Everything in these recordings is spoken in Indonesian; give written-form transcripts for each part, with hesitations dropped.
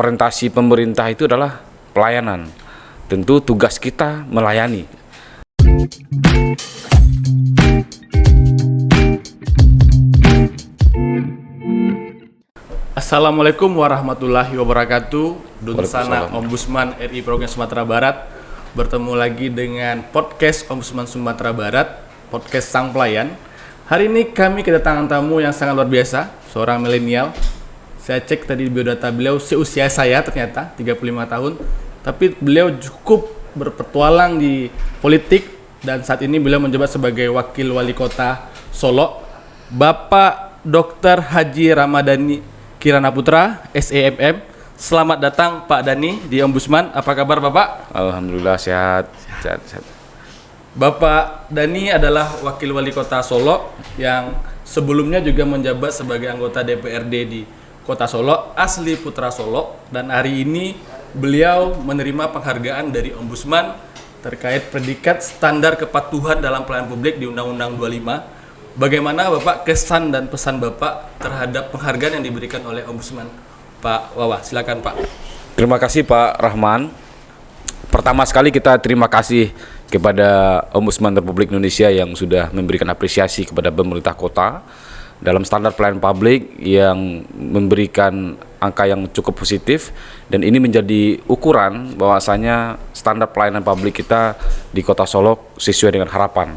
orientasi pemerintah itu adalah pelayanan. Tentu tugas kita melayani. Assalamualaikum warahmatullahi wabarakatuh. Dunsana Ombudsman RI Provinsi Sumatera Barat. Bertemu lagi dengan podcast Ombudsman Sumatera Barat, podcast Sang Pelayan. Hari ini kami kedatangan tamu yang sangat luar biasa, seorang milenial. Saya cek tadi di biodata beliau, seusia saya ternyata 35 tahun. Tapi beliau cukup berpetualang di politik dan saat ini beliau menjabat sebagai Wakil Wali Kota Solo, Bapak Dr. Haji Ramadhani Kirana Putra, SEMM. Selamat datang Pak Dani di Ombudsman. Apa kabar Bapak? Alhamdulillah sehat. Bapak Dani adalah Wakil Wali Kota Solo yang sebelumnya juga menjabat sebagai anggota DPRD di Kota Solo, asli Putra Solo, dan hari ini beliau menerima penghargaan dari Ombudsman terkait predikat standar kepatuhan dalam pelayanan publik di Undang-Undang 25. Bagaimana Bapak kesan dan pesan Bapak terhadap penghargaan yang diberikan oleh Ombudsman? Pak Wawa, silakan Pak. Terima kasih Pak Rahman. Pertama sekali kita terima kasih kepada Ombudsman Republik Indonesia yang sudah memberikan apresiasi kepada pemerintah kota dalam standar pelayanan publik yang memberikan angka yang cukup positif, dan ini menjadi ukuran bahwasanya standar pelayanan publik kita di Kota Solo sesuai dengan harapan.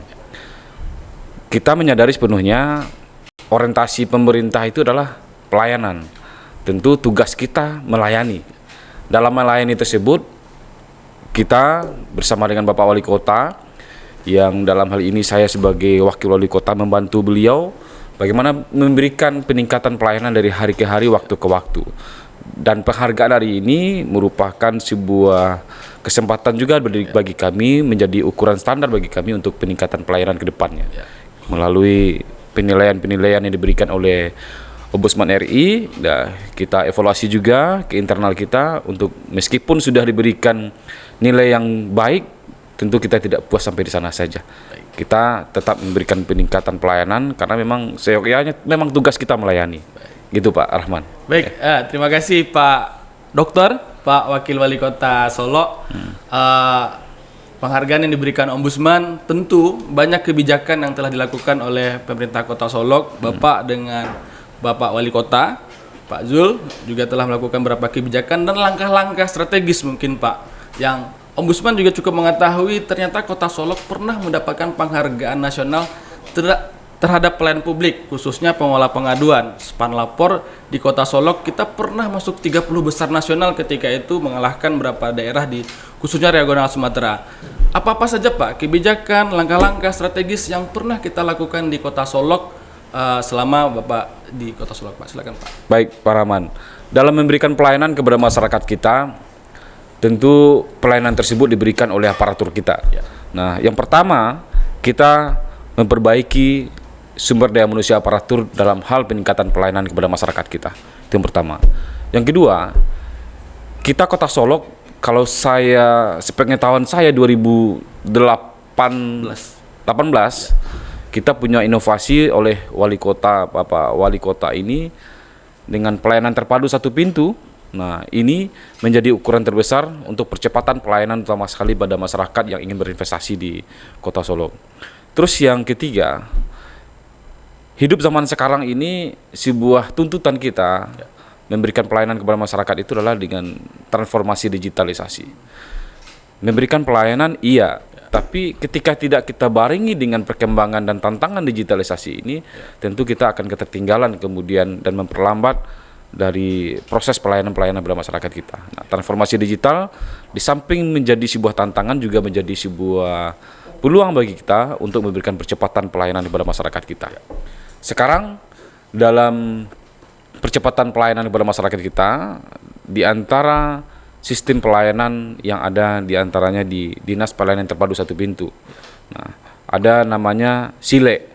Kita menyadari sepenuhnya orientasi pemerintah itu adalah pelayanan. Tentu tugas kita melayani. Dalam melayani tersebut, kita bersama dengan Bapak Wali Kota, yang dalam hal ini saya sebagai Wakil Wali Kota membantu beliau bagaimana memberikan peningkatan pelayanan dari hari ke hari, waktu ke waktu. Dan penghargaan hari ini merupakan sebuah kesempatan juga bagi kami, menjadi ukuran standar bagi kami untuk peningkatan pelayanan ke depannya. Melalui penilaian-penilaian yang diberikan oleh Ombudsman RI, kita evaluasi juga ke internal kita untuk meskipun sudah diberikan nilai yang baik, tentu kita tidak puas sampai di sana saja. Kita tetap memberikan peningkatan pelayanan karena memang seyogyanya memang tugas kita melayani. Gitu Pak Rahman. Baik, terima kasih Pak Dokter, Pak Wakil Wali Kota Solo. Penghargaan yang diberikan Ombudsman, tentu banyak kebijakan yang telah dilakukan oleh pemerintah Kota Solo. Bapak dengan Bapak Wali Kota, Pak Zul, juga telah melakukan beberapa kebijakan dan langkah-langkah strategis mungkin Pak, yang Ombudsman juga cukup mengetahui ternyata Kota Solo pernah mendapatkan penghargaan nasional terhadap pelayanan publik, khususnya pengelola pengaduan. Span lapor di Kota Solo kita pernah masuk 30 besar nasional ketika itu, mengalahkan beberapa daerah di khususnya regional Sumatera. Apa-apa saja Pak kebijakan, langkah-langkah strategis yang pernah kita lakukan di Kota Solo selama Bapak di Kota Solo Pak? Silakan Pak. Baik Pak Rahman. Dalam memberikan pelayanan kepada masyarakat kita, tentu pelayanan tersebut diberikan oleh aparatur kita. Nah, yang pertama kita memperbaiki sumber daya manusia aparatur dalam hal peningkatan pelayanan kepada masyarakat kita. Itu yang pertama. Yang kedua, kita Kota Solo, kalau saya sepengetahuan saya 2018 kita punya inovasi oleh Wali Kota, Bapak Wali Kota ini dengan pelayanan terpadu satu pintu. Nah, ini menjadi ukuran terbesar untuk percepatan pelayanan utama sekali pada masyarakat yang ingin berinvestasi di Kota Solo. Terus yang ketiga, hidup zaman sekarang ini sebuah tuntutan kita memberikan pelayanan kepada masyarakat itu adalah dengan transformasi digitalisasi. Memberikan pelayanan iya, tapi ketika tidak kita barengi dengan perkembangan dan tantangan digitalisasi ini, tentu kita akan ketertinggalan kemudian dan memperlambat dari proses pelayanan-pelayanan pada masyarakat kita. Nah, transformasi digital di samping menjadi sebuah tantangan juga menjadi sebuah peluang bagi kita untuk memberikan percepatan pelayanan kepada masyarakat kita. Sekarang dalam percepatan pelayanan kepada masyarakat kita, di antara sistem pelayanan yang ada di antaranya di Dinas Pelayanan Terpadu Satu Pintu. Nah, ada namanya SILE,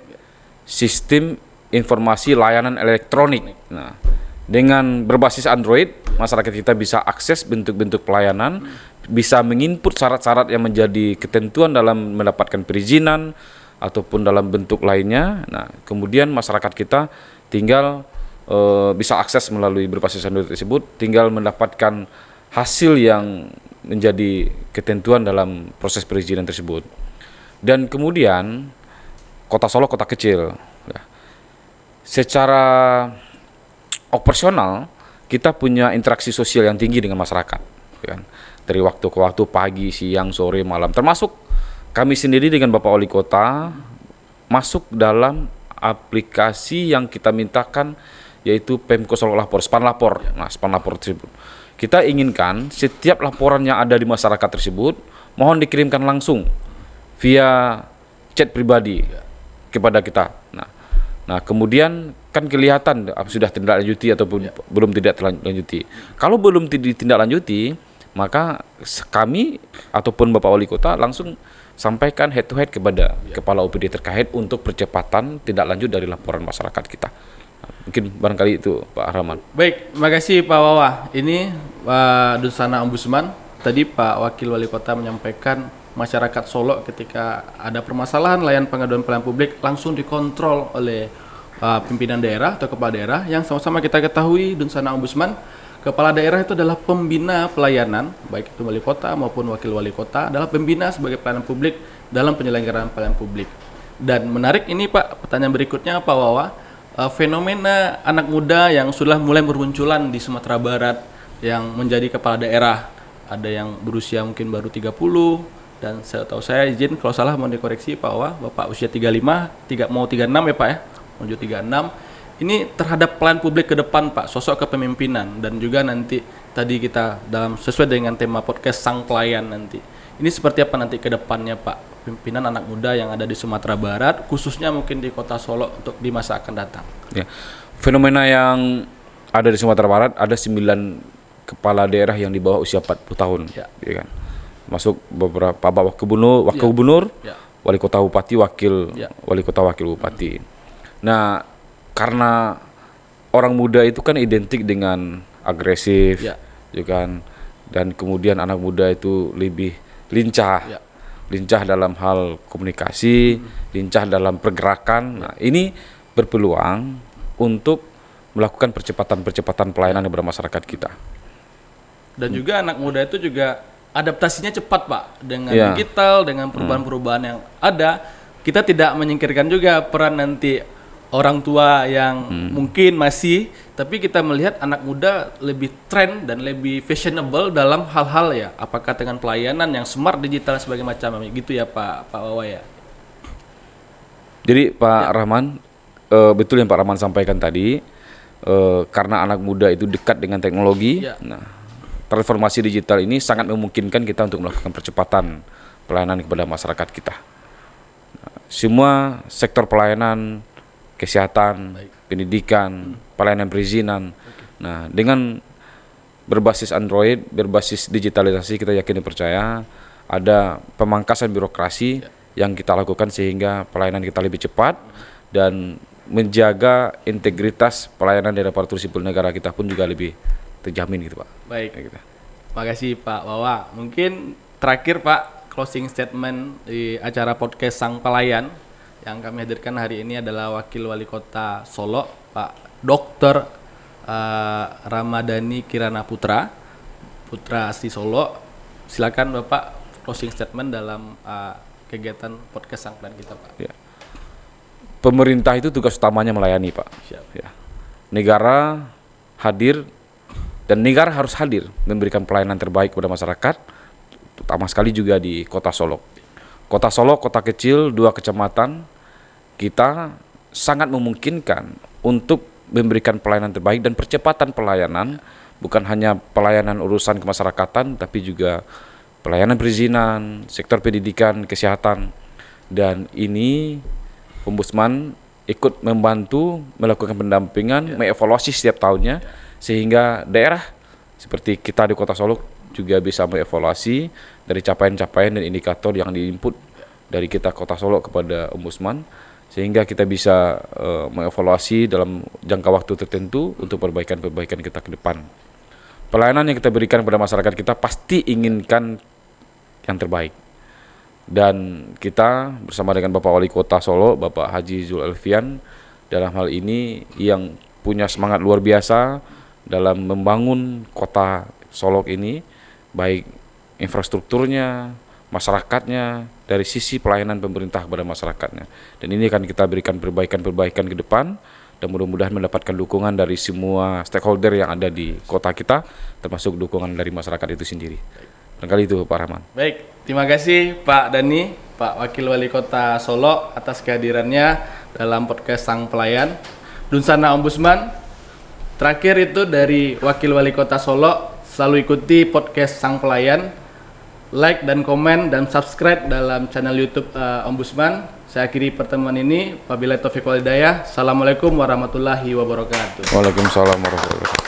Sistem Informasi Layanan Elektronik. Nah, dengan berbasis Android, masyarakat kita bisa akses bentuk-bentuk pelayanan, bisa menginput syarat-syarat yang menjadi ketentuan dalam mendapatkan perizinan ataupun dalam bentuk lainnya. Nah, kemudian masyarakat kita tinggal bisa akses melalui berbasis Android tersebut, tinggal mendapatkan hasil yang menjadi ketentuan dalam proses perizinan tersebut. Dan kemudian Kota Solo kota kecil, ya. Secara operasional kita punya interaksi sosial yang tinggi dengan masyarakat, kan? Dari waktu ke waktu, pagi, siang, sore, malam, termasuk kami sendiri dengan Bapak Wali Kota masuk dalam aplikasi yang kita mintakan, yaitu Pemko Solo Lapor, Span Lapor. Nah, Span Lapor tersebut kita inginkan setiap laporan yang ada di masyarakat tersebut mohon dikirimkan langsung via chat pribadi kepada kita. Nah, kemudian kan kelihatan sudah tindak lanjuti ataupun belum tidak lanjuti. Kalau belum ditindaklanjuti, maka kami ataupun Bapak Wali Kota langsung sampaikan head to head kepada kepala OPD terkait untuk percepatan tindak lanjut dari laporan masyarakat kita. Nah, mungkin barangkali itu Pak Rahman. Baik, terima kasih Pak Wawa. Ini Pak Dunsana Ombudsman. Tadi Pak Wakil Wali Kota menyampaikan masyarakat Solo ketika ada permasalahan layanan pengaduan pelayanan publik langsung dikontrol oleh pimpinan daerah atau kepala daerah. Yang sama-sama kita ketahui Dunsana Ombudsman, kepala daerah itu adalah pembina pelayanan, baik itu wali kota maupun wakil wali kota, adalah pembina sebagai pelayanan publik dalam penyelenggaraan pelayanan publik. Dan menarik ini Pak, pertanyaan berikutnya Pak Wawa, fenomena anak muda yang sudah mulai bermunculan di Sumatera Barat yang menjadi kepala daerah, ada yang berusia mungkin baru 30, dan saya izin kalau salah mau dikoreksi Pak Wawa, Bapak usia 35, mau 36 ya Pak ya, menuju 36. Ini terhadap pelayanan publik ke depan Pak, sosok kepemimpinan, dan juga nanti tadi kita dalam sesuai dengan tema podcast Sang Pelayan nanti. Ini seperti apa nanti ke depannya Pak, pimpinan anak muda yang ada di Sumatera Barat, khususnya mungkin di Kota Solo untuk di masa akan datang. Ya. Fenomena yang ada di Sumatera Barat, ada 9 kepala daerah yang di bawah usia 40 tahun, ya kan. Masuk beberapa wakil gubernur, wali kota bupati, wali kota wakil bupati. Nah, karena orang muda itu kan identik dengan agresif, ya kan, dan kemudian anak muda itu lebih lincah, lincah dalam hal komunikasi, lincah dalam pergerakan. Nah, ini berpeluang untuk melakukan percepatan pelayanan kepada masyarakat kita. Dan juga anak muda itu juga adaptasinya cepat Pak, dengan digital, dengan perubahan-perubahan yang ada. Kita tidak menyingkirkan juga peran nanti orang tua yang mungkin masih, tapi kita melihat anak muda lebih tren dan lebih fashionable dalam hal-hal ya, apakah dengan pelayanan yang smart, digital, sebagai macam gitu ya Pak Wawa ya. Jadi Pak Rahman, betul yang Pak Rahman sampaikan tadi, karena anak muda itu dekat dengan teknologi. Nah, transformasi digital ini sangat memungkinkan kita untuk melakukan percepatan pelayanan kepada masyarakat kita. Nah, semua sektor pelayanan, kesehatan, pendidikan, pelayanan perizinan. Nah, dengan berbasis Android, berbasis digitalisasi, kita yakin dan percaya ada pemangkasan birokrasi yang kita lakukan sehingga pelayanan kita lebih cepat dan menjaga integritas pelayanan dari aparatur sipil negara kita pun juga lebih terjamin gitu Pak. Baik. Gitu. Makasih Pak Wawa. Mungkin terakhir Pak, closing statement di acara podcast Sang Pelayan yang kami hadirkan hari ini adalah Wakil Wali Kota Solo, Pak Dr. Ramadhani Kirana Putra asli Solo. Silakan Bapak closing statement dalam kegiatan podcast Sang Pelayan kita Pak. Ya. Pemerintah itu tugas utamanya melayani Pak. Ya. Negara hadir dan negara harus hadir memberikan pelayanan terbaik kepada masyarakat, terutama sekali juga di Kota Solo. Kota Solo, kota kecil, 2 kecamatan, kita sangat memungkinkan untuk memberikan pelayanan terbaik dan percepatan pelayanan, bukan hanya pelayanan urusan kemasyarakatan, tapi juga pelayanan perizinan, sektor pendidikan, kesehatan. Dan ini Ombudsman ikut membantu melakukan pendampingan, mengevaluasi setiap tahunnya, sehingga daerah seperti kita di Kota Solo juga bisa mengevaluasi dari capaian-capaian dan indikator yang diinput dari kita Kota Solo kepada Ombudsman, sehingga kita bisa mengevaluasi dalam jangka waktu tertentu untuk perbaikan-perbaikan kita ke depan. Pelayanan yang kita berikan kepada masyarakat kita pasti inginkan yang terbaik. Dan kita bersama dengan Bapak Wali Kota Solo, Bapak Haji Zul Alfian, dalam hal ini yang punya semangat luar biasa dalam membangun kota Solok ini, baik infrastrukturnya, masyarakatnya, dari sisi pelayanan pemerintah kepada masyarakatnya. Dan ini akan kita berikan perbaikan-perbaikan ke depan, dan mudah-mudahan mendapatkan dukungan dari semua stakeholder yang ada di kota kita, termasuk dukungan dari masyarakat itu sendiri. Barangkali itu Pak Rahman. Baik, terima kasih Pak Dani, Pak Wakil Wali Kota Solok atas kehadirannya dalam podcast Sang Pelayan. Dunsana Ombudsman, terakhir itu dari Wakil Wali Kota Solok, selalu ikuti podcast Sang Pelayan, like dan komen dan subscribe dalam channel YouTube Ombudsman. Saya akhiri pertemuan ini. Wabillahi taufiq wal hidayah. Assalamualaikum warahmatullahi wabarakatuh. Waalaikumsalam warahmatullahi wabarakatuh.